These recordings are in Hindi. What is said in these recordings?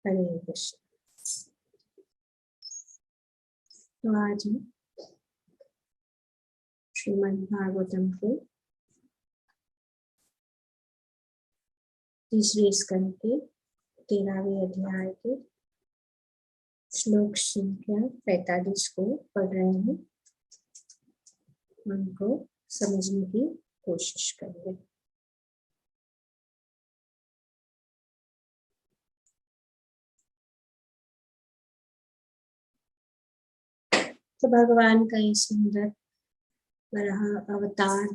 हरे कृष्ण। तो आज हम श्रीमद् भागवतम के तीसरे स्कंद के 13वें अध्याय के श्लोक संख्या 45 को पढ़ रहे हैं। उनको समझने की कोशिश करेंगे। तो भगवान का ये सुंदर वराह अवतार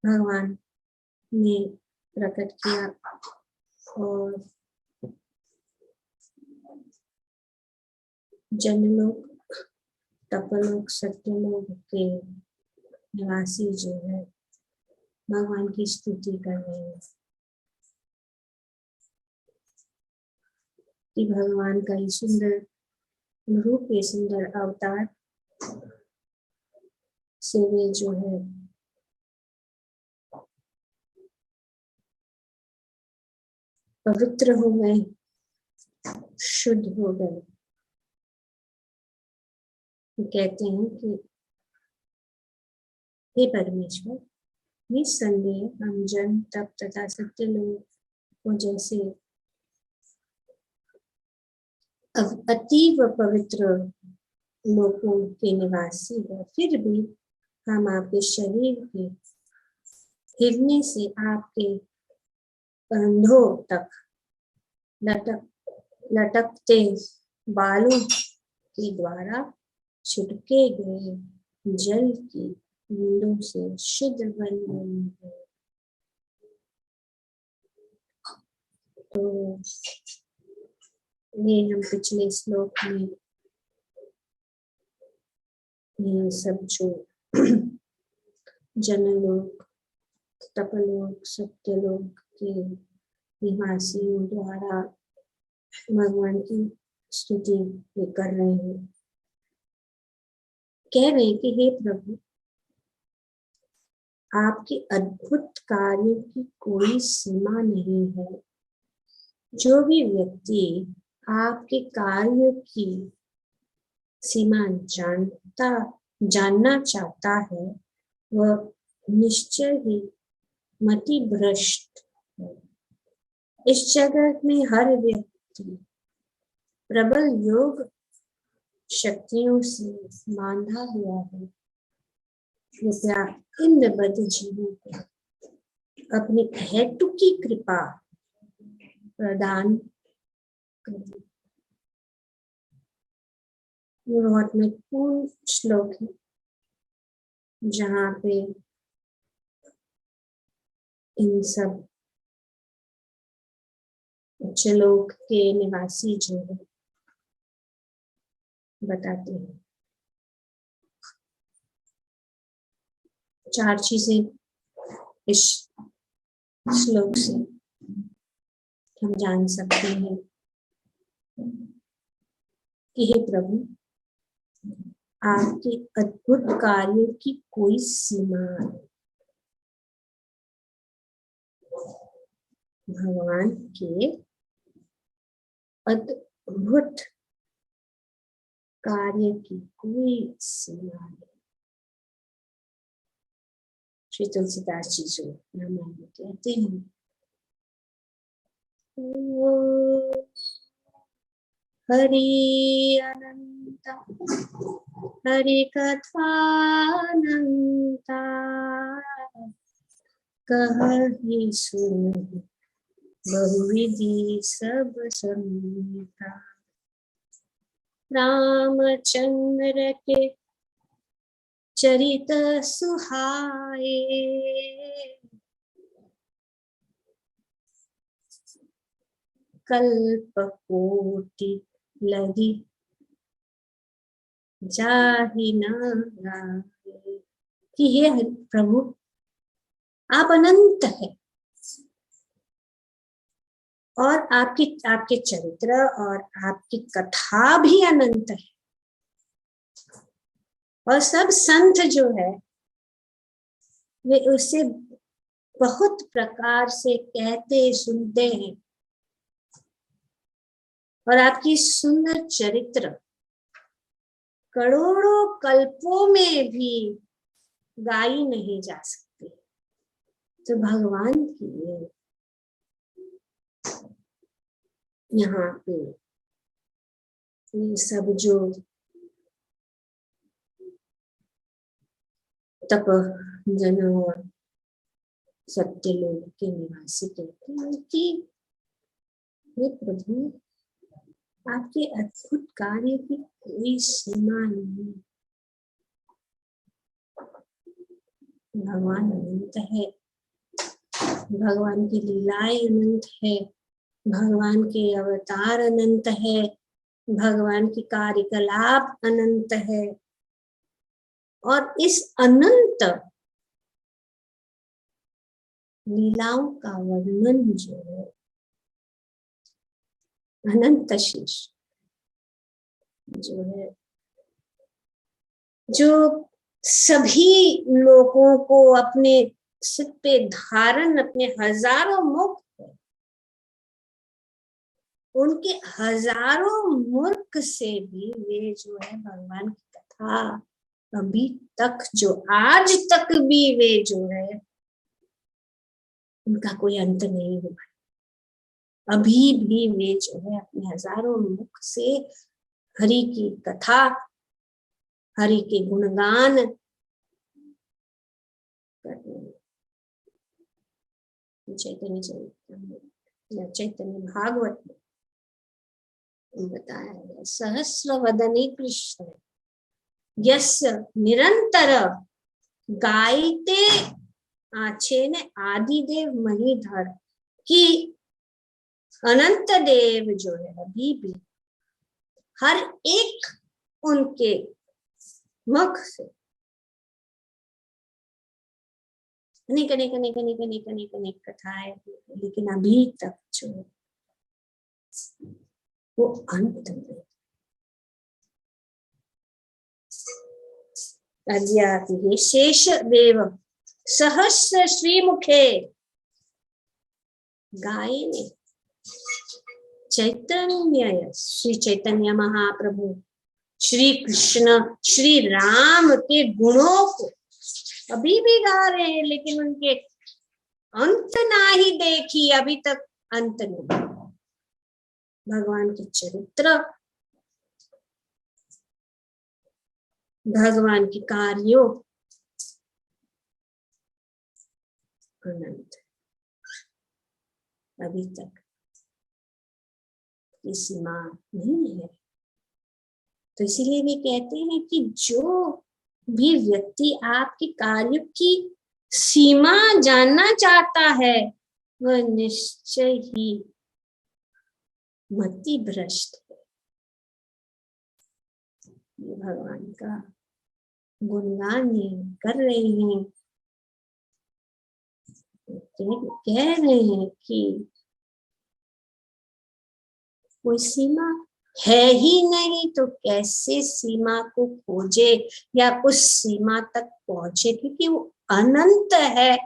भगवान ने प्रकट किया और जनलोक, तपलोक, सत्यलोक के निवासी जो है भगवान की स्तुति कर रहे हैं कि भगवान का ये सुंदर रूप, ये सुंदर अवतार से वे जो है पवित्र हो गए, शुद्ध हो गए। कहते हैं कि हे परमेश्वर, निस्संदेह हम जन, तप तथा सत्य लोग को जैसे अतीव पवित्र लोकों के निवासी है, फिर भी हम आपके शरीर के हिरने से आपके कंधों तक लटकते बालों के द्वारा छिड़के गए जल की बूंदों से शुद्ध बन गए हैं। तो ये हम पिछले श्लोक में ये सब जो जनलोक, तपलोक, सत्यलोक के निवासियों द्वारा भगवान की स्तुति कर रहे हैं, कह रहे हैं कि हे प्रभु, आपके अद्भुत कार्यों की कोई सीमा नहीं है। जो भी व्यक्ति आपके कार्यों की सीमा जानना चाहता है, वह निश्चय ही मति भ्रष्ट है। इस जगत में हर व्यक्ति प्रबल योग शक्तियों से बांधा हुआ है। कृपया इन बद्ध जीवों को अपनी हेतुकी कृपा प्रदान करें। बहुत महत्वपूर्ण श्लोक है जहाँ पे इन सब उच्चलोक के निवासी जो है बताते हैं। 4 चीजें इस श्लोक से हम जान सकते हैं कि हे प्रभु, आपके अद्भुत कार्यों की कोई सीमा नहीं। भगवान के अद्भुत कार्य की कोई सीमा नहीं। श्री तुलसीदास जी जो रामायण में कहते हैं, हरि अनंत हरि कथा अनंता, कहि सुन बहुविधि सब संता। रामचंद्र के चरित सुहाए, कल्प कोटि लगी जाहि न गाए। कि हे प्रभु, आप अनंत है और आपके चरित्र और आपकी कथा भी अनंत है। और सब संत जो है वे उससे बहुत प्रकार से कहते सुनते हैं, और आपकी सुंदर चरित्र करोड़ों कल्पों में भी गाई नहीं जा सकती। तो भगवान की यहाँ पे ये सब जो तप जन और सत्य लोग के निवासी कहते हैं कि हे प्रभु, आपके अद्भुत कार्य की कोई सीमा नहीं। भगवान अनंत है, भगवान की लीलाएं अनंत है, भगवान के अवतार अनंत है, भगवान की कार्यकलाप अनंत है। और इस अनंत लीलाओं का वर्णन जो है अनंत शेष जो है, जो सभी लोगों को अपने सिर पे धारण, अपने हजारों मुख, उनके हजारों मुख से भी वे जो है भगवान की कथा अभी तक, जो आज तक भी वे जो है उनका कोई अंत नहीं हुआ। अभी भी वे जो है अपने हजारों मुख से हरि की कथा, हरि के गुणगान करते हैं। चैतन्य भागवत में बताया गया, सहस्र वदने कृष्ण यस्य निरंतर गायते आछेन आदिदेव महीधर, कि अनंत देव जो है अभी भी हर एक उनके मुख से अनेक अनेक अनेक अनेक अनेक अनेक अनेक कथाएं, लेकिन अभी तक जो वो अंत नहीं। अज्ञाति शेष देव सहस्र श्रीमुखे गायने, चैतन्य श्री चैतन्य महाप्रभु श्री कृष्ण श्री राम के गुणों को अभी भी गा रहे हैं, लेकिन उनके अंत ना ही देखी, अभी तक अंत नहीं। भगवान के चरित्र, भगवान के कार्यों अनंत, अभी तक की सीमा नहीं है। तो इसीलिए वे कहते हैं कि जो भी व्यक्ति आपके कार्य की सीमा जानना चाहता है वह निश्चय ही मति भ्रष्ट है। ये भगवान का गुणगान कर रहे हैं, कह रहे हैं कि कोई सीमा है ही नहीं, तो कैसे सीमा को खोजे या उस सीमा तक पहुंचे, क्योंकि वो अनंत है,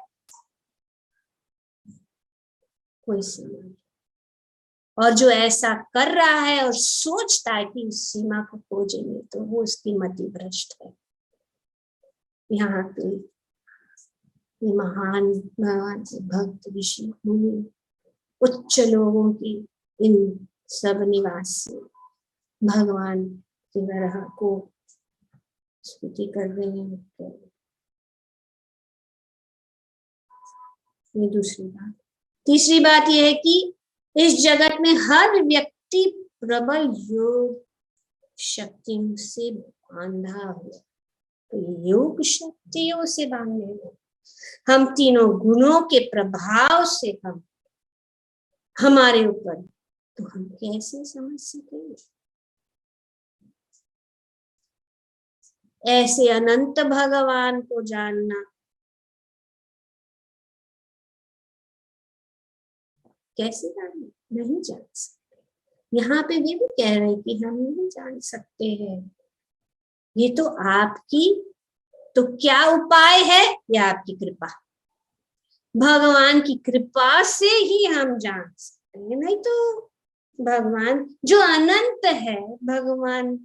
कोई सीमा नहीं। और जो ऐसा कर रहा है और सोचता है कि इस सीमा को खोजेंगे, तो वो उसकी मति भ्रष्ट है। यहाँ पे महान भगवान के भक्त ऋषि मुनि उच्च लोगों की इन सब निवासी भगवान के वराह को स्तुति कर रहे हैं। ये दूसरी बात। तीसरी बात यह है कि इस जगत में हर व्यक्ति प्रबल योग शक्तियों से बांधा हुआ, तो योग शक्तियों से बांधे हुए हम तीनों गुणों के प्रभाव से हम हमारे ऊपर, तो हम कैसे समझ सकेंगे? ऐसे अनंत भगवान को जानना कैसे जानना? नहीं जान सकते। यहाँ पे ये भी कह रहे हैं कि हम नहीं जान सकते हैं, ये तो आपकी, तो क्या उपाय है? या आपकी कृपा। भगवान की कृपा से ही हम जान सकते हैं, नहीं तो भगवान जो अनंत है, भगवान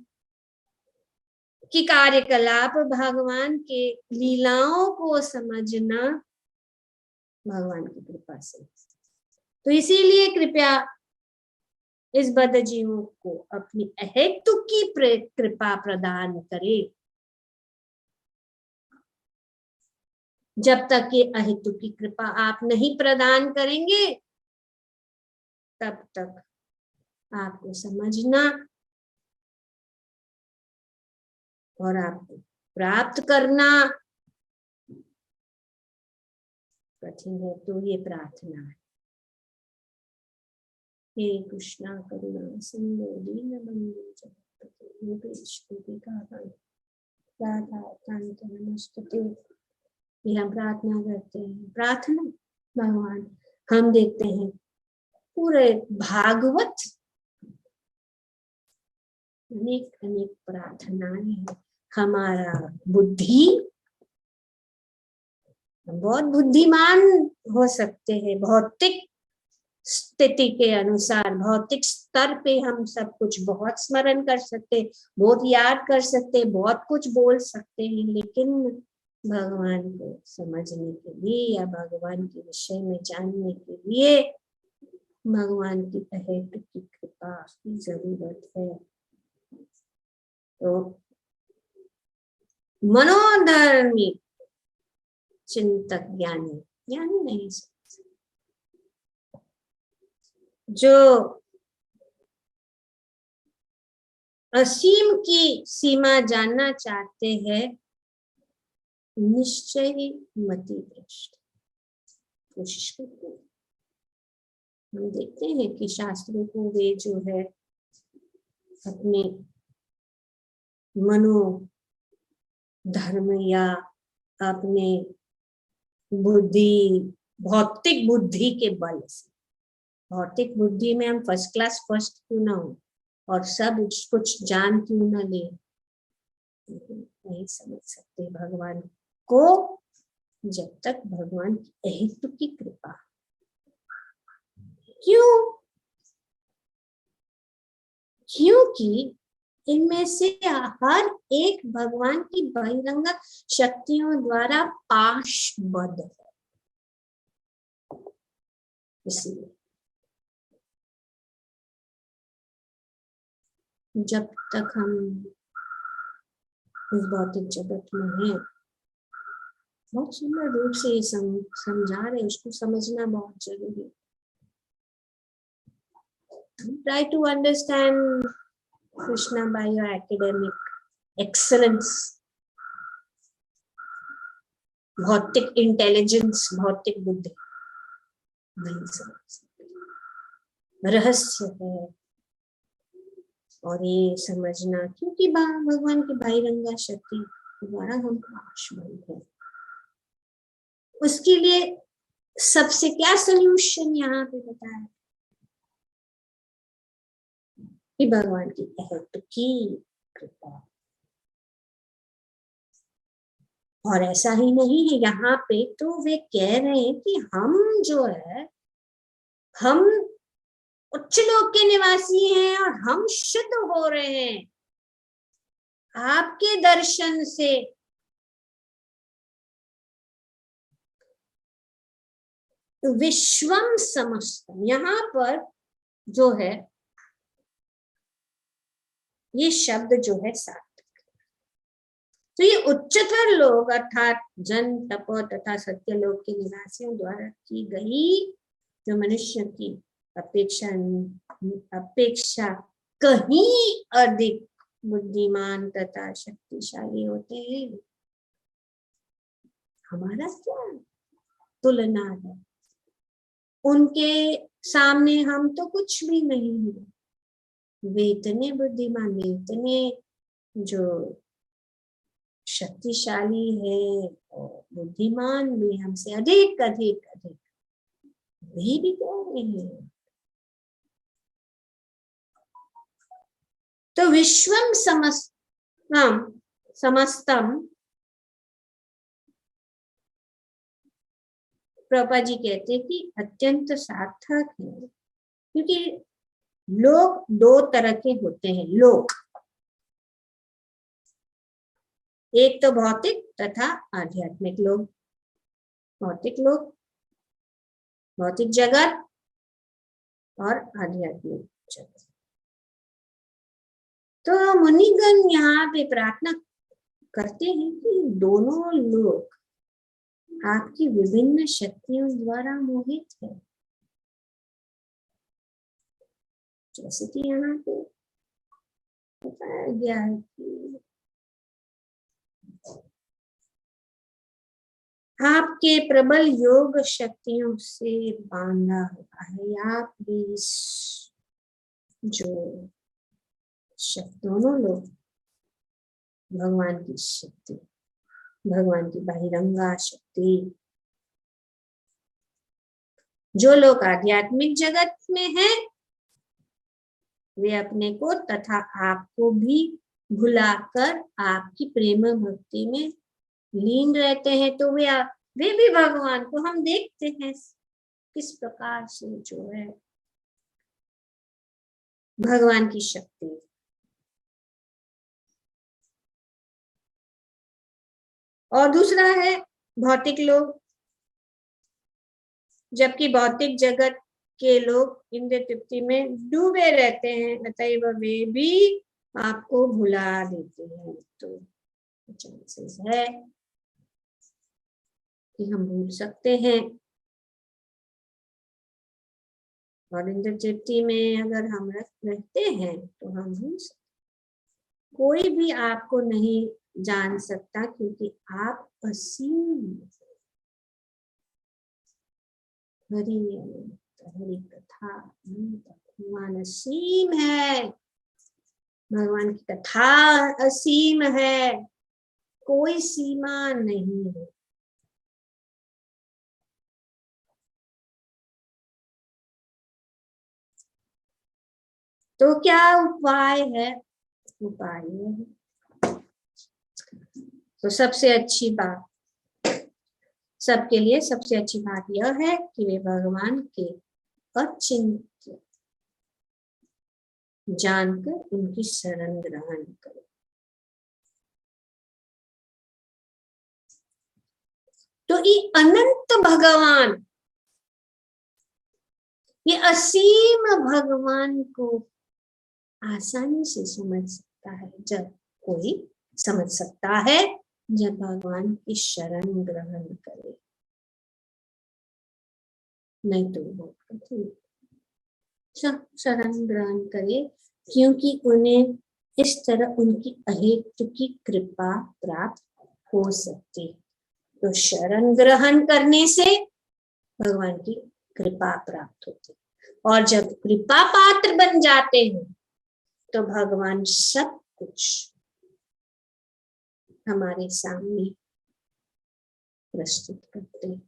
की कार्यकलाप, भगवान के लीलाओं को समझना भगवान की कृपा से। तो इसीलिए कृपया इस बद्धजीवों को अपनी अहेतुकी कृपा प्रदान करे। जब तक ये अहेतुकी कृपा आप नहीं प्रदान करेंगे, तब तक आपको समझना और आपको प्राप्त करना कठिन है। तो ये प्रार्थना है, हे कृष्णा करुणा सिंधु दीनबंधु जगत्पते गोपेश गोपिकाकांत राधा कांत नमस्तुते। ये हम प्रार्थना करते हैं। प्रार्थना भगवान, हम देखते हैं पूरे भागवत अनेक अनेक प्रार्थनाएं हैं। हमारा बुद्धि, बहुत बुद्धिमान हो सकते हैं, भौतिक स्थिति के अनुसार, भौतिक स्तर पे हम सब कुछ बहुत स्मरण कर सकते, बहुत याद कर सकते, बहुत कुछ बोल सकते हैं, लेकिन भगवान को समझने के लिए या भगवान के विषय में जानने के लिए भगवान की अहेतुकी कृपा की जरूरत है। तो मनोधर्मी चिंतक ज्ञानी, ज्ञानी नहीं, जो असीम की सीमा जानना चाहते हैं, निश्चय ही मति भ्रष्ट कोशिश करते हैं। हम देखते हैं कि शास्त्रों को वे जो है अपने मनो धर्म या अपने बुद्धि, भौतिक बुद्धि के बल से, भौतिक बुद्धि में हम फर्स्ट क्लास फर्स्ट क्यों ना हो और सब कुछ जान क्यों ना ले, नहीं समझ सकते भगवान को जब तक भगवान की अहेतुकी कृपा। क्यों? क्योंकि इनमें से हर एक भगवान की बहिरंग शक्तियों द्वारा पाशबद्ध है। इसलिए जब तक हम इस भौतिक जगत में हैं, बहुत सुंदर रूप से समझा रहे, उसको समझना बहुत जरूरी है। Try to understand Krishna by your academic excellence, भौतिक इंटेलिजेंस, भौतिक बुद्धि नहीं समझ सकते, रहस्य है। और ये समझना क्योंकि भगवान की बहिरंगा शक्ति द्वारा हम पाशबद्ध हैं। उसके लिए सबसे क्या सॉल्यूशन यहाँ पे बताया कि भगवान की अहेतुकी कृपा। और ऐसा ही नहीं है, यहाँ पे तो वे कह रहे हैं कि हम जो है, हम उच्च लोक के निवासी हैं और हम शुद्ध हो रहे हैं आपके दर्शन से। विश्वम समस्तम, यहाँ पर जो है ये शब्द जो है सात्विक, तो ये उच्चतर लोग अर्थात जन तप तथा सत्य लोक के निवासियों द्वारा की गई जो मनुष्य की अपेक्षा कहीं अधिक बुद्धिमान तथा शक्तिशाली होते हैं। हमारा क्या तुलना है उनके सामने? हम तो कुछ भी नहीं है। वे इतने बुद्धिमान, वे इतने जो शक्तिशाली है और बुद्धिमान भी हमसे अधिक अधिक अधिक, वे भी कह रहे हैं। तो विश्वम समस्तम प्रभुपाद जी कहते हैं कि अत्यंत सार्थक है, क्योंकि लोग दो तरह के होते हैं। लोग, एक तो भौतिक तथा आध्यात्मिक लोग। भौतिक लोग, भौतिक जगत और आध्यात्मिक जगत। तो मुनिगण यहाँ पे प्रार्थना करते हैं कि दोनों लोग आपकी विभिन्न शक्तियों द्वारा मोहित है। जैसे कि यहाँ पे बताया गया है कि आपके प्रबल योग शक्तियों से बांधा हुआ है। आप भी जो दोनों लोग भगवान की शक्ति, भगवान की बहिरंगा शक्ति, जो लोग आध्यात्मिक जगत में हैं, वे अपने को तथा आपको भी भुलाकर आपकी प्रेम भक्ति में लीन रहते हैं। तो वे भी भगवान को हम देखते हैं किस प्रकार से जो है भगवान की शक्ति। और दूसरा है भौतिक लोग, जबकि भौतिक जगत के लोग इंद्रिय तृप्ति में डूबे रहते हैं, अतएव वे भी आपको भुला देते हैं। तो चांसेस है कि हम भूल सकते हैं, और इंद्रिय तृप्ति में अगर हम रहते हैं तो हम भूल सकते। कोई भी आपको नहीं जान सकता, क्योंकि आप असीम हरि कथा भगवान असीम है। भगवान की कथा असीम है, कोई सीमा नहीं है। तो क्या उपाय है? उपाय है तो सबसे अच्छी बात, सबके लिए सबसे अच्छी बात यह है कि वे भगवान के अचिंत्य जानकर उनकी शरण ग्रहण करें। तो ये अनंत भगवान, ये असीम भगवान को आसानी से समझ सकता है, जब कोई समझ सकता है जब भगवान की शरण ग्रहण करे, नहीं तो बहुत कठिन। शरण ग्रहण करे, क्योंकि उन्हें इस तरह उनकी अहेतु की कृपा प्राप्त हो सकती है। तो शरण ग्रहण करने से भगवान की कृपा प्राप्त होती है, और जब कृपा पात्र बन जाते हैं तो भगवान सब कुछ हमारे सामने प्रस्तुत करते हैं।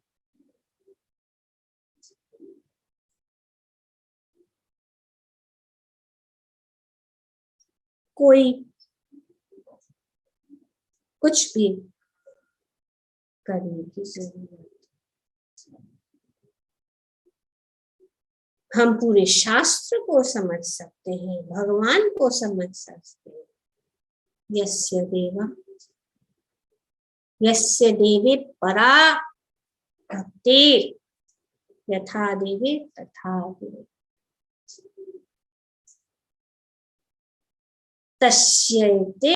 कोई कुछ भी करने की जरूरत, हम पूरे शास्त्र को समझ सकते हैं, भगवान को समझ सकते हैं। यस्य देवे परा भक्ति यथा देवे तथा देवे तस्यैते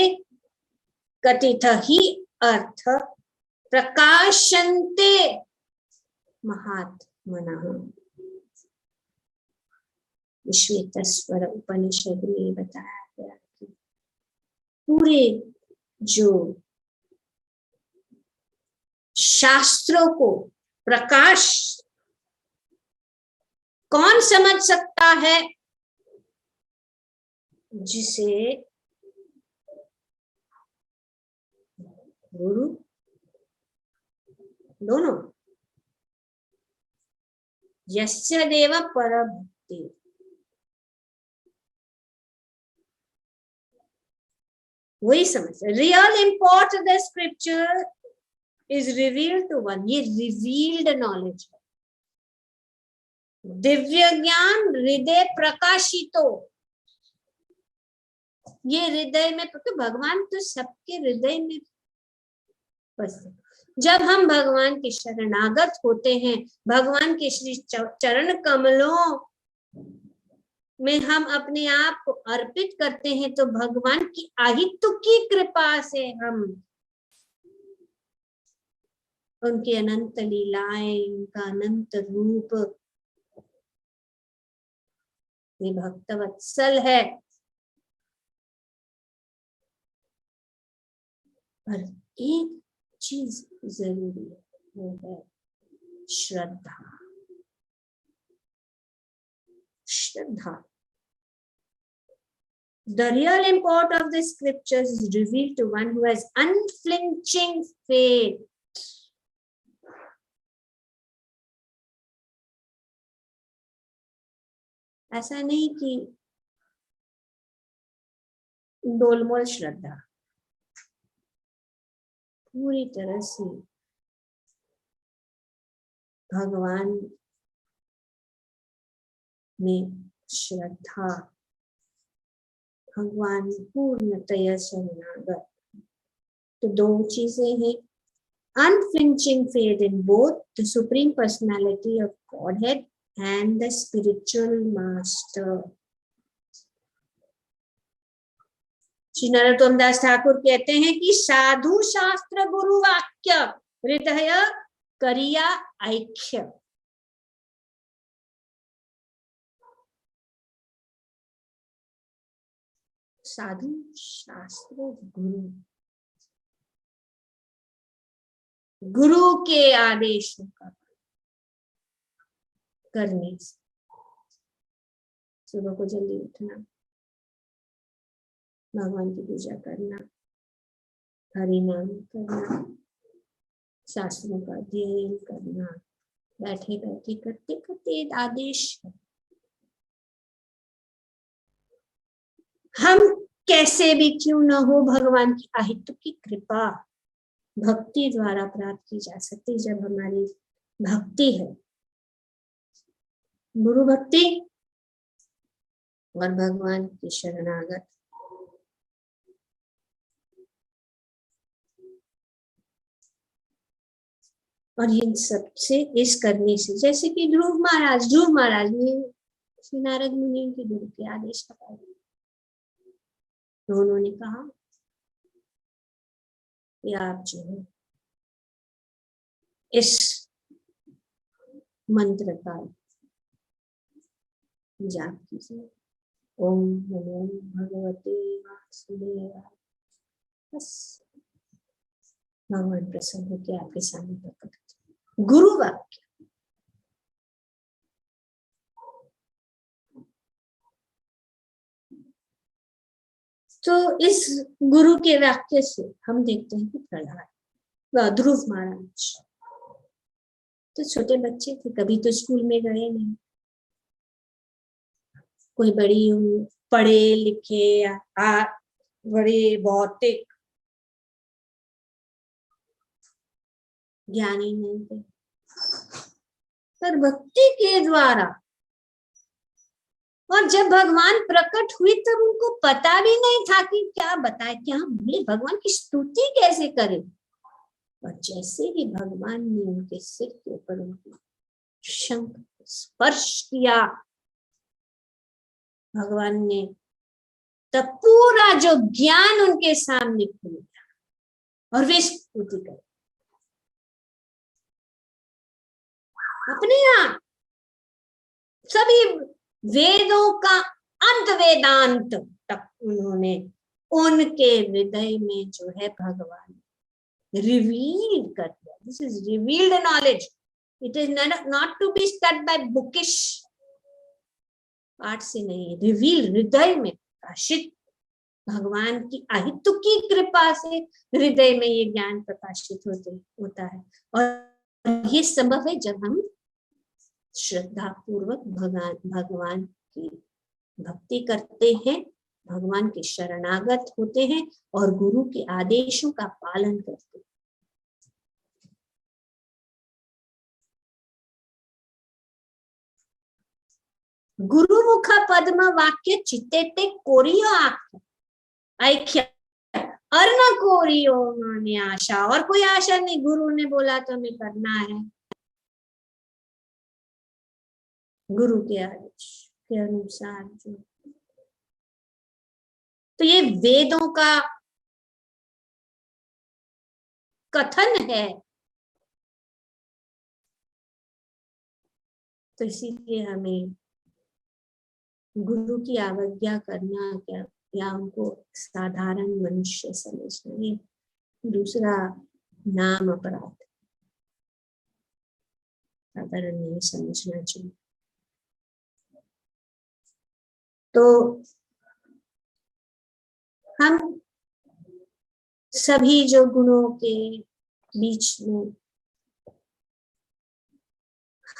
कथित ही अर्थ प्रकाशन्ते महात्मनः। श्वेतस्वर उपनिषद में बताया गया कि पूरे जो शास्त्रों को प्रकाश कौन समझ सकता है? जिसे गुरु दोनों, यस्य देव परभक्ति, वही समझ। Real import the scripture is revealed to one, ये रिवील्ड नॉलेज है। दिव्य ज्ञान हृदय प्रकाशितो, ये हृदय में, क्योंकि भगवान तो सबके हृदय में बस। जब हम भगवान के शरणागत होते हैं, भगवान के श्री चरण कमलों में हम अपने आप को अर्पित करते हैं, तो भगवान की आहित्व की कृपा से हम उनके अनंत लीलाएं, उनका अनंत रूप, ये भक्तवत्सल है। पर एक चीज जरूरी है, वो है श्रद्धा। श्रद्धा। The real import of the scriptures is revealed to one who has unflinching faith. ऐसा नहीं कि डोलमोल श्रद्धा, पूरी तरह से भगवान में श्रद्धा, भगवान पूर्णतया शरणागत। तो दो चीजें हैं, unflinching faith in both the supreme personality of Godhead and the spiritual master. Shri Narottam दास ठाकुर कहते हैं कि साधु शास्त्र गुरु वाक्य हृदय करिया ऐक्य। साधु शास्त्र गुरु के आदेशों का करने से, सुबह को जल्दी उठना, भगवान की पूजा करना, हरि नाम करना, शास्त्रों का अध्ययन करना, बैठे बैठे करते करते आदेश है। हम कैसे भी क्यों न हो, भगवान की आहित्व की कृपा भक्ति द्वारा प्राप्त की जा सकती। जब हमारी भक्ति है, गुरु भक्ति और भगवान की शरणागत, और इन सबसे इस करने से, जैसे कि ध्रुव महाराज ने श्री नारद मुनि के गुरु के आदेश का पालन, तो उन्होंने कहा कि आप जो है इस मंत्र का जाप कीजिए, ओम नमो भगवते वासुदेवाय। बस भगवान प्रसन्न होकर आपके सामने प्रकट होते। गुरु वाक्य, तो इस गुरु के वाक्य से हम देखते हैं कि प्रहलाद, ध्रुव महाराज तो छोटे बच्चे थे, कभी तो स्कूल में गए नहीं, कोई बड़ी पढ़े लिखे बड़े भौतिक ज्ञानी नहीं थे, पर भक्ति के द्वारा, और जब भगवान प्रकट हुए तब उनको पता भी नहीं था कि क्या बताए, क्या बोले, भगवान की स्तुति कैसे करें। और जैसे ही भगवान ने उनके सिर के ऊपर उनकी शंख स्पर्श किया, भगवान ने तब पूरा जो ज्ञान उनके सामने खुल गया और वे स्तुति कर अपने आप। सभी वेदों का अंत वेदांत तक उन्होंने उनके हृदय में जो है भगवान रिवील कर दिया। This is revealed knowledge, it is not to be studied by bookish पाठ से नहीं, रिवील हृदय में प्रकाशित, भगवान की आहित्व की कृपा से हृदय में ये ज्ञान प्रकाशित होता है। और ये संभव है जब हम श्रद्धा पूर्वक भगवान की भक्ति करते हैं, भगवान के शरणागत होते हैं और गुरु के आदेशों का पालन करते हैं। गुरुमुख पद्म वाक्य चित्ते ते कोरियो ऐख्य और न कोरियो माने आशा, और कोई आशा नहीं, गुरु ने बोला तो हमें करना है, गुरु के आदेश के अनुसार जो। तो ये वेदों का कथन है, तो इसीलिए हमें गुरु की अवज्ञा करना क्या या उनको साधारण मनुष्य समझना, ये दूसरा नाम अपराध, साधारण नहीं समझना चाहिए। तो हम सभी जो गुणों के बीच में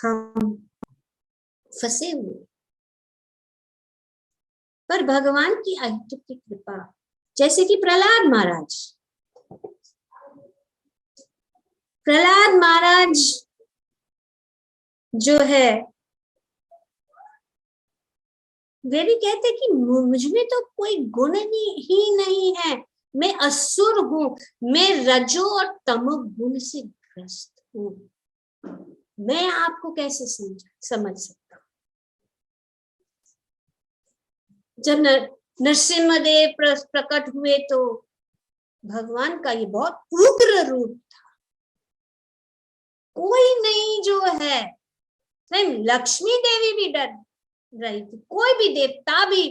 हम फंसे हुए, पर भगवान की अद्भुत कृपा, जैसे कि प्रहलाद महाराज जो है, वे भी कहते कि मुझ में तो कोई गुण ही नहीं है, मैं असुर हूं, मैं रजो और तमो गुण से ग्रस्त हूं, मैं आपको कैसे समझ सकता हूं। जब नरसिंहदेव प्रकट हुए तो भगवान का ये बहुत उग्र रूप था, कोई नहीं जो है, लक्ष्मी देवी भी डर रही थी, कोई भी देवता भी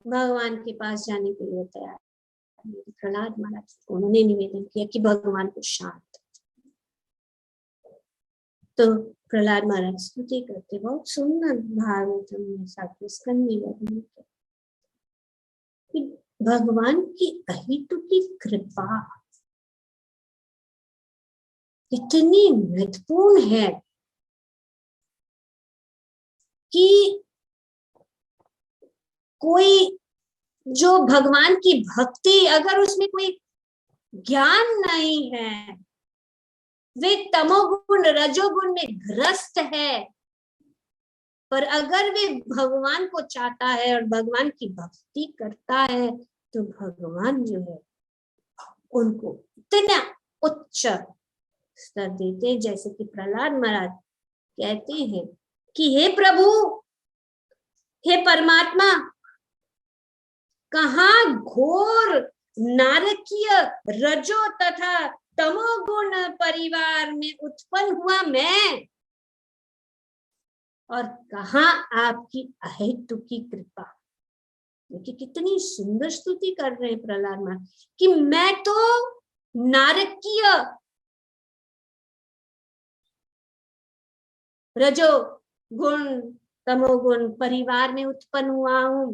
भगवान के पास जाने के लिए तैयार। प्रहलाद महाराज उन्होंने निवेदन किया कि भगवान को शांत, तो प्रहलाद महाराज स्तुति करते, बहुत सुंदर भागवतम में 7वें स्कंद में वर्णन कि भगवान की अहेतुकी कृपा इतनी महत्वपूर्ण है कि कोई जो भगवान की भक्ति, अगर उसमें कोई ज्ञान नहीं है, वे तमोगुण रजोगुण में ग्रस्त है, पर अगर वे भगवान को चाहता है और भगवान की भक्ति करता है तो भगवान जो है उनको इतना उच्च स्तर देते, जैसे कि प्रहलाद महाराज कहते हैं कि हे प्रभु, हे परमात्मा, कहाँ घोर नारकीय रजो तथा तमोगुण परिवार में उत्पन्न हुआ मैं, और कहाँ आपकी अहेतुकी कृपा। देखिए कितनी सुंदर स्तुति कर रहे हैं प्रहलाद महाराज कि मैं तो नारकीय रजो गुण तमोगुण परिवार में उत्पन्न हुआ हूं,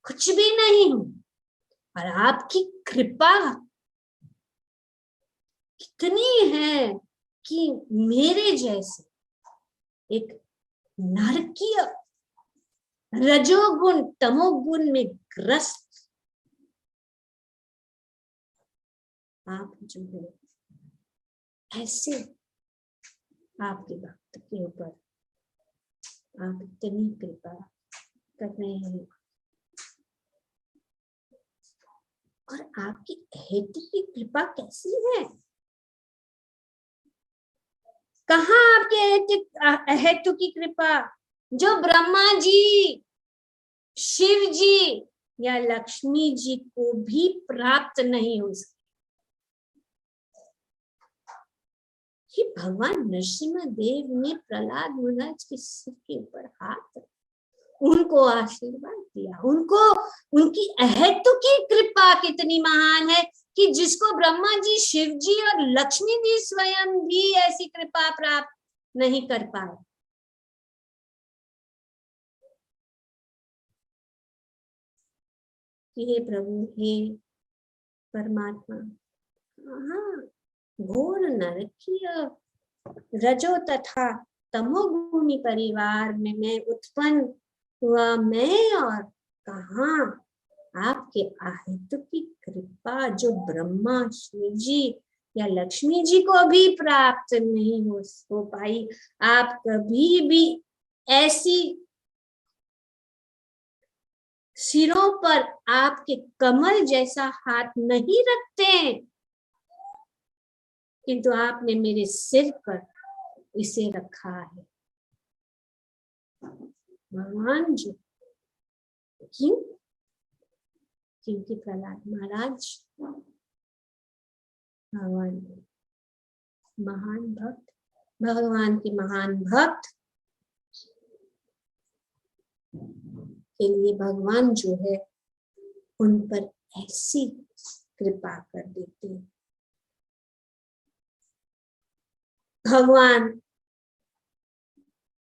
कुछ भी नहीं हूं, और आपकी कृपा कितनी है कि मेरे जैसे एक नारकीय रजोगुण तमोगुण में ग्रस्त आप जो है, ऐसे आपके भक्त के ऊपर आप इतनी कृपा कर रहे हैं, और आपकी हेतु की कृपा कैसी है, कहाँ आपके हेतु की कृपा, जो ब्रह्मा जी, शिव जी या लक्ष्मी जी को भी प्राप्त नहीं हो सकती। भगवान नरसिंह देव ने प्रहलाद महाराज के सिर के ऊपर हाथ, उनको आशीर्वाद दिया, उनको उनकी अहेतु की कृपा कितनी महान है कि जिसको ब्रह्मा जी, शिव जी और लक्ष्मी जी स्वयं भी ऐसी कृपा प्राप्त नहीं कर पाए। हे प्रभु, हे परमात्मा, घोर नरकीय रजो तथा तमोगुणी परिवार में मैं उत्पन्न हुआ मैं, और कहाँ आपके अहेतु की कृपा, जो ब्रह्मा, शिव जी या लक्ष्मी जी को भी प्राप्त नहीं हो पाई। आप कभी भी ऐसी सिरों पर आपके कमल जैसा हाथ नहीं रखते हैं, किंतु आपने मेरे सिर पर इसे रखा है। भगवान जी, क्यों? क्योंकि प्रहलाद महाराज भगवान महान भक्त, भगवान के महान भक्त के लिए भगवान जो है उन पर ऐसी कृपा कर देते हैं। भगवान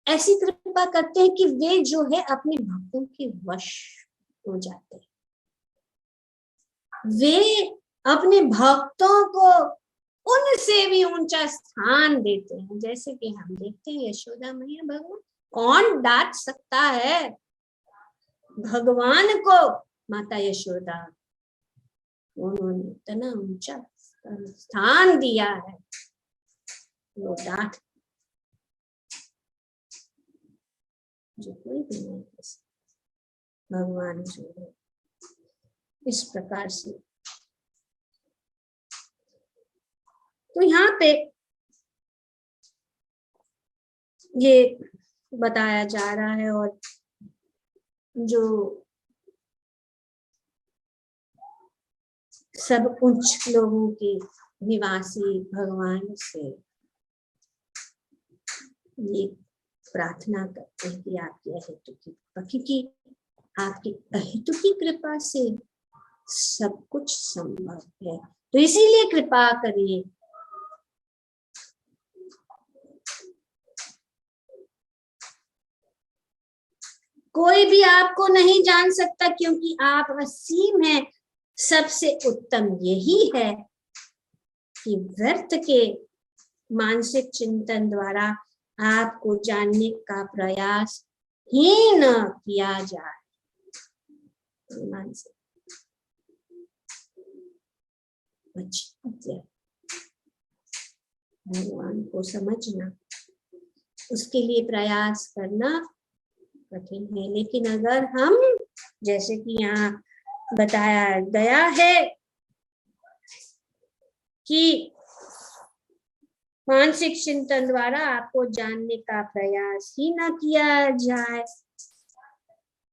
ऐसी कृपा करते हैं कि वे जो है अपने भक्तों के वश हो जाते हैं। वे अपने भक्तों को उनसे भी ऊंचा स्थान देते हैं। जैसे कि हम देखते हैं यशोदा मैया, भगवान कौन डांट सकता है भगवान को? माता यशोदा, उन्होंने इतना ऊंचा स्थान दिया है, वो डांट जो कोई भी नहीं कर सकता। भगवान जो है इस प्रकार से, तो यहाँ पे ये बताया जा रहा है, और जो सब उच्च लोगों के निवासी भगवान से ये प्रार्थना करते हैं कि आपकी अहेतु की कृपा, क्योंकि आपकी अहेतु की कृपा से सब कुछ संभव है। तो इसीलिए कृपा करिए। कोई भी आपको नहीं जान सकता, क्योंकि आप असीम हैं। सबसे उत्तम यही है कि व्यर्थ के मानसिक चिंतन द्वारा आपको जानने का प्रयास ही न किया जाए। मानसिक भगवान को समझना, उसके लिए प्रयास करना कठिन है। लेकिन अगर हम, जैसे कि यहाँ बताया गया है कि मानसिक चिंतन द्वारा आपको जानने का प्रयास ही न किया जाए,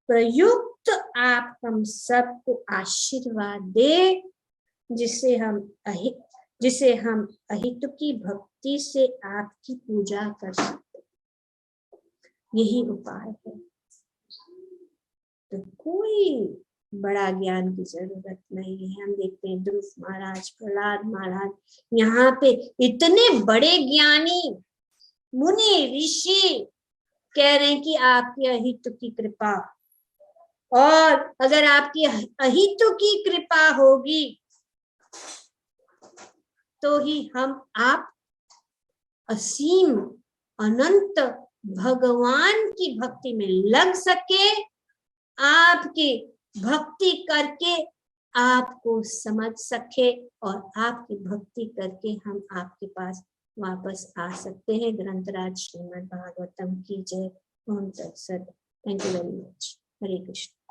प्रयुक्त आप हम सबको आशीर्वाद दे, जिसे हम अहितुकी भक्ति से आपकी पूजा कर सकते। यही उपाय है। तो कोई बड़ा ज्ञान की जरूरत नहीं है। हम देखते हैं ध्रुव महाराज, प्रहलाद महाराज, यहाँ पे इतने बड़े ज्ञानी मुनि ऋषि कह रहे हैं कि आपकी अहितु की कृपा, और अगर आपकी अहितु की कृपा होगी तो ही आप असीम अनंत भगवान की भक्ति में लग सके, आपकी भक्ति करके आपको समझ सके, और आपकी भक्ति करके हम आपके पास वापस आ सकते हैं। ग्रंथराज श्रीमद् भागवतम की जय। ओम तत्सत। Thank you very much. Hare Krishna.